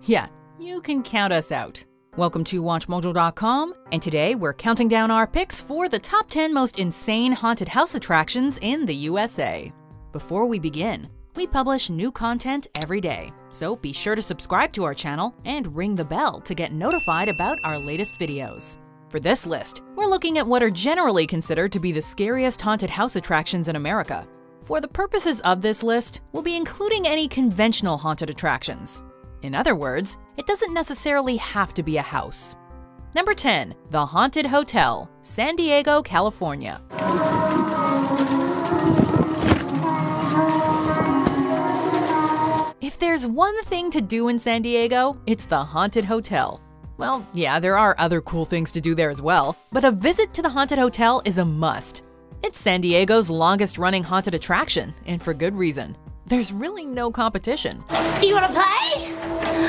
Yeah, you can count us out. Welcome to WatchMojo.com, and today we're counting down our picks for the top 10 most insane haunted house attractions in the USA. Before we begin, we publish new content every day, so be sure to subscribe to our channel and ring the bell to get notified about our latest videos. For this list, we're looking at what are generally considered to be the scariest haunted house attractions in America. For the purposes of this list, we'll be including any conventional haunted attractions. In other words, it doesn't necessarily have to be a house. Number 10. The Haunted Hotel, San Diego, California. If there's one thing to do in San Diego, it's the Haunted Hotel. Well, yeah, there are other cool things to do there as well, but a visit to the Haunted Hotel is a must. It's San Diego's longest-running haunted attraction, and for good reason. There's really no competition. Do you want to play?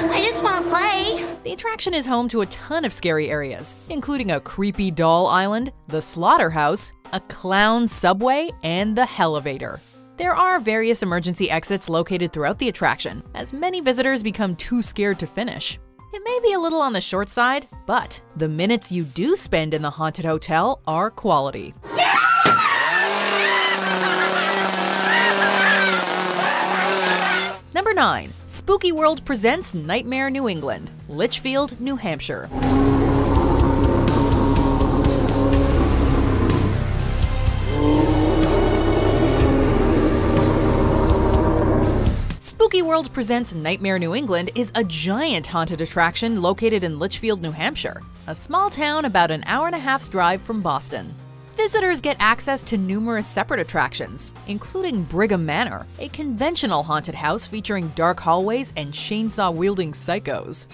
I just want to play. The attraction is home to a ton of scary areas, including a creepy doll island, the slaughterhouse, a clown subway, and the Hellevator. There are various emergency exits located throughout the attraction, as many visitors become too scared to finish. It may be a little on the short side, but the minutes you do spend in the haunted hotel are quality. Number 9. Spooky World presents Nightmare New England, Litchfield, New Hampshire. Spooky World presents Nightmare New England is a giant haunted attraction located in Litchfield, New Hampshire, a small town about an hour-and-a-half's drive from Boston. Visitors get access to numerous separate attractions, including Brigham Manor, a conventional haunted house featuring dark hallways and chainsaw-wielding psychos.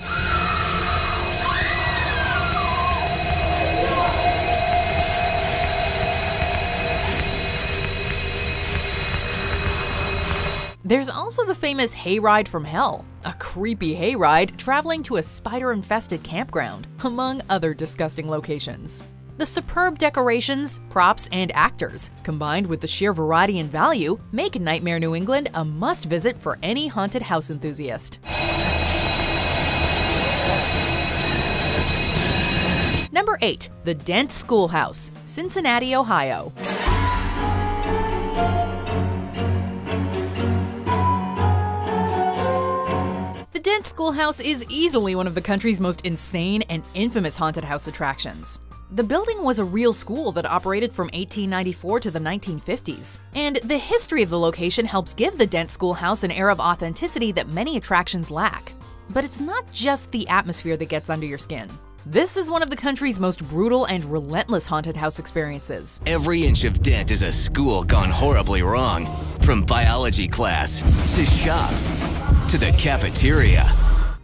There's also the famous Hayride from Hell, a creepy hayride traveling to a spider-infested campground, among other disgusting locations. The superb decorations, props, and actors, combined with the sheer variety and value, make Nightmare New England a must-visit for any haunted house enthusiast. Number 8. The Dent Schoolhouse, Cincinnati, Ohio. The Dent Schoolhouse is easily one of the country's most insane and infamous haunted house attractions. The building was a real school that operated from 1894 to the 1950s, and the history of the location helps give the Dent Schoolhouse an air of authenticity that many attractions lack. But it's not just the atmosphere that gets under your skin. This is one of the country's most brutal and relentless haunted house experiences. Every inch of Dent is a school gone horribly wrong. From biology class, to shop, to the cafeteria.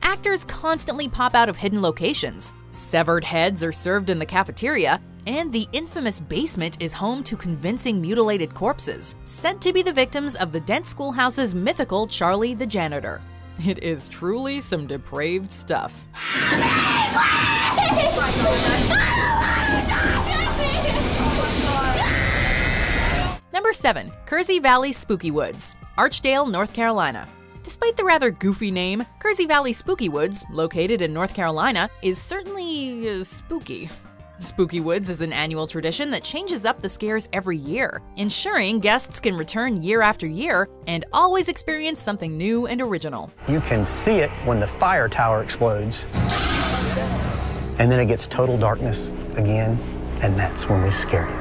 Actors constantly pop out of hidden locations, severed heads are served in the cafeteria, and the infamous basement is home to convincing mutilated corpses, said to be the victims of the Dent Schoolhouse's mythical Charlie the Janitor. It is truly some depraved stuff. Number 7. Kersey Valley Spooky Woods, Archdale, North Carolina. Despite the rather goofy name, Kersey Valley Spooky Woods, located in North Carolina, is certainly spooky. Spooky Woods is an annual tradition that changes up the scares every year, ensuring guests can return year after year and always experience something new and original. You can see it when the fire tower explodes, and then it gets total darkness again, and that's when we scare you.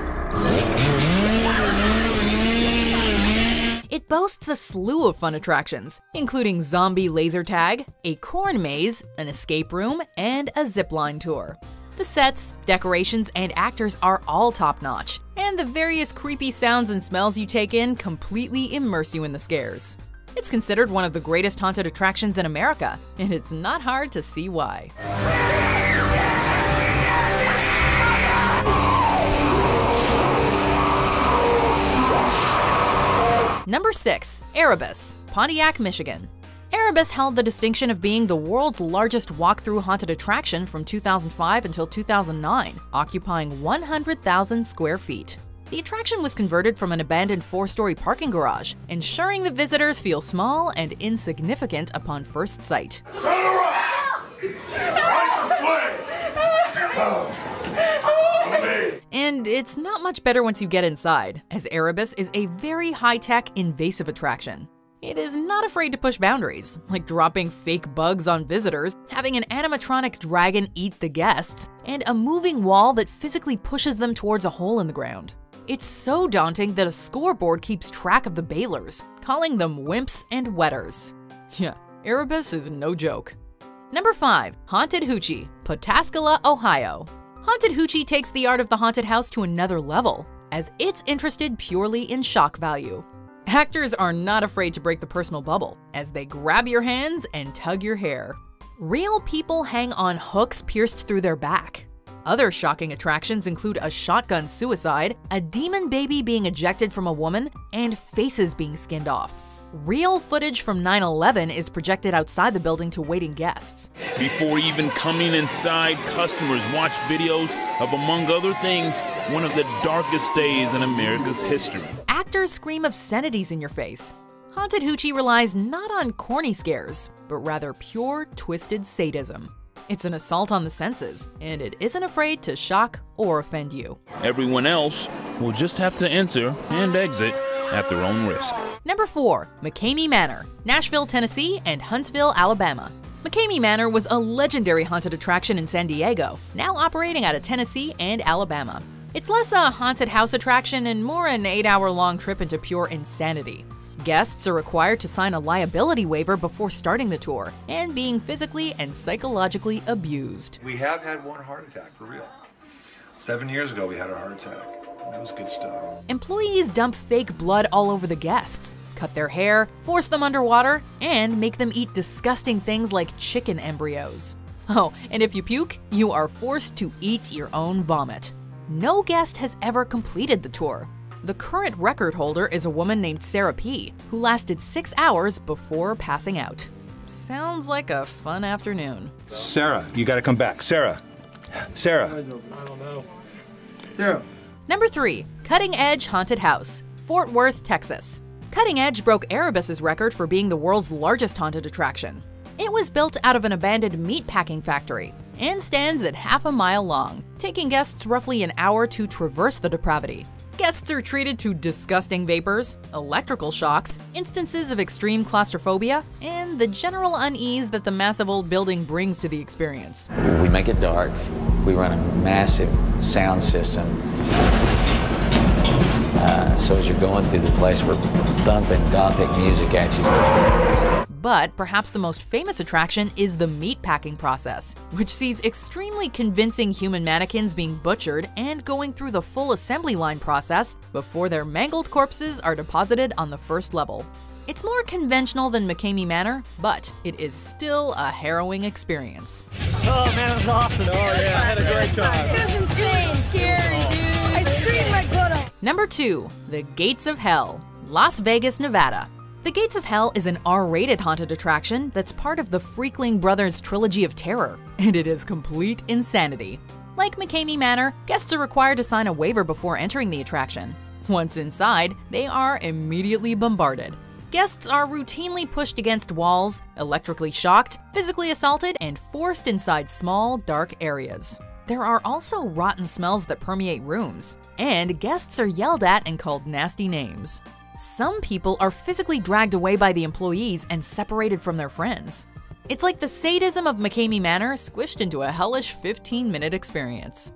It boasts a slew of fun attractions, including zombie laser tag, a corn maze, an escape room, and a zipline tour. The sets, decorations, and actors are all top-notch, and the various creepy sounds and smells you take in completely immerse you in the scares. It's considered one of the greatest haunted attractions in America, and it's not hard to see why. Number 6. Erebus, Pontiac, Michigan. Erebus held the distinction of being the world's largest walk-through haunted attraction from 2005 until 2009, occupying 100,000 square feet. The attraction was converted from an abandoned 4-story parking garage, ensuring that visitors feel small and insignificant upon first sight. And it's not much better once you get inside, as Erebus is a very high-tech, invasive attraction. It is not afraid to push boundaries, like dropping fake bugs on visitors, having an animatronic dragon eat the guests, and a moving wall that physically pushes them towards a hole in the ground. It's so daunting that a scoreboard keeps track of the bailers, calling them wimps and wetters. Yeah, Erebus is no joke. Number 5. Haunted Hoochie, Pawtascula, Ohio. Haunted Hoochie takes the art of the haunted house to another level, as it's interested purely in shock value. Actors are not afraid to break the personal bubble, as they grab your hands and tug your hair. Real people hang on hooks pierced through their back. Other shocking attractions include a shotgun suicide, a demon baby being ejected from a woman, and faces being skinned off. Real footage from 9/11 is projected outside the building to waiting guests. Before even coming inside, customers watch videos of, among other things, one of the darkest days in America's history. Actors scream obscenities in your face. Haunted Hoochie relies not on corny scares, but rather pure, twisted sadism. It's an assault on the senses, and it isn't afraid to shock or offend you. Everyone else will just have to enter and exit at their own risk. Number 4. McCamey Manor, Nashville, Tennessee, and Huntsville, Alabama. McCamey Manor was a legendary haunted attraction in San Diego, now operating out of Tennessee and Alabama. It's less a haunted house attraction and more an 8-hour-long trip into pure insanity. Guests are required to sign a liability waiver before starting the tour, and being physically and psychologically abused. We have had one heart attack, for real. 7 years ago we had a heart attack. That was good stuff. Employees dump fake blood all over the guests, cut their hair, force them underwater, and make them eat disgusting things like chicken embryos. Oh, and if you puke, you are forced to eat your own vomit. No guest has ever completed the tour. The current record holder is a woman named Sarah P., who lasted 6 hours before passing out. Sounds like a fun afternoon. Sarah, you gotta come back. Sarah. Sarah. I don't know. Sarah. Number 3. Cutting Edge Haunted House, Fort Worth, Texas. Cutting Edge broke Erebus's record for being the world's largest haunted attraction. It was built out of an abandoned meatpacking factory and stands at half a mile long, taking guests roughly an hour to traverse the depravity. Guests are treated to disgusting vapors, electrical shocks, instances of extreme claustrophobia, and the general unease that the massive old building brings to the experience. We make it dark. We run a massive sound system. So as you're going through the place, we're thumping gothic music at you. But perhaps the most famous attraction is the meatpacking process, which sees extremely convincing human mannequins being butchered and going through the full assembly line process before their mangled corpses are deposited on the first level. It's more conventional than McCamey Manor, but it is still a harrowing experience. Oh man, it was awesome. Oh yeah, I had a great time. It was insane. Scary, dude. I screamed my butt off. Number 2. The Gates of Hell, Las Vegas, Nevada. The Gates of Hell is an R-rated haunted attraction that's part of the Freakling Brothers trilogy of terror, and it is complete insanity. Like McCamey Manor, guests are required to sign a waiver before entering the attraction. Once inside, they are immediately bombarded. Guests are routinely pushed against walls, electrically shocked, physically assaulted, and forced inside small, dark areas. There are also rotten smells that permeate rooms, and guests are yelled at and called nasty names. Some people are physically dragged away by the employees and separated from their friends. It's like the sadism of McCamey Manor squished into a hellish 15-minute experience.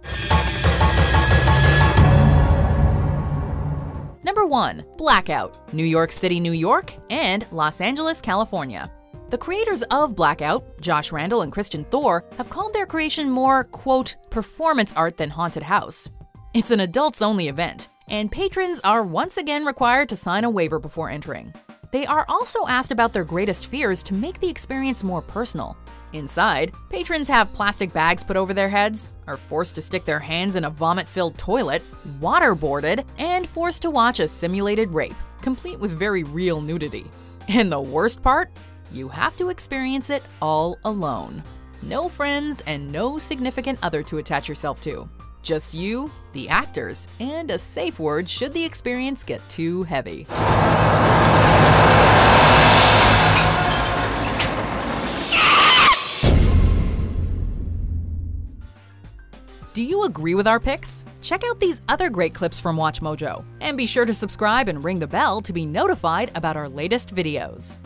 Number 1. Blackout, New York City, New York, and Los Angeles, California. The creators of Blackout, Josh Randall and Christian Thor, have called their creation more, quote, performance art than haunted house. It's an adults-only event, and patrons are once again required to sign a waiver before entering. They are also asked about their greatest fears to make the experience more personal. Inside, patrons have plastic bags put over their heads, are forced to stick their hands in a vomit-filled toilet, waterboarded, and forced to watch a simulated rape, complete with very real nudity. And the worst part? You have to experience it all alone. No friends and no significant other to attach yourself to. Just you, the actors, and a safe word should the experience get too heavy. Do you agree with our picks? Check out these other great clips from WatchMojo, and be sure to subscribe and ring the bell to be notified about our latest videos.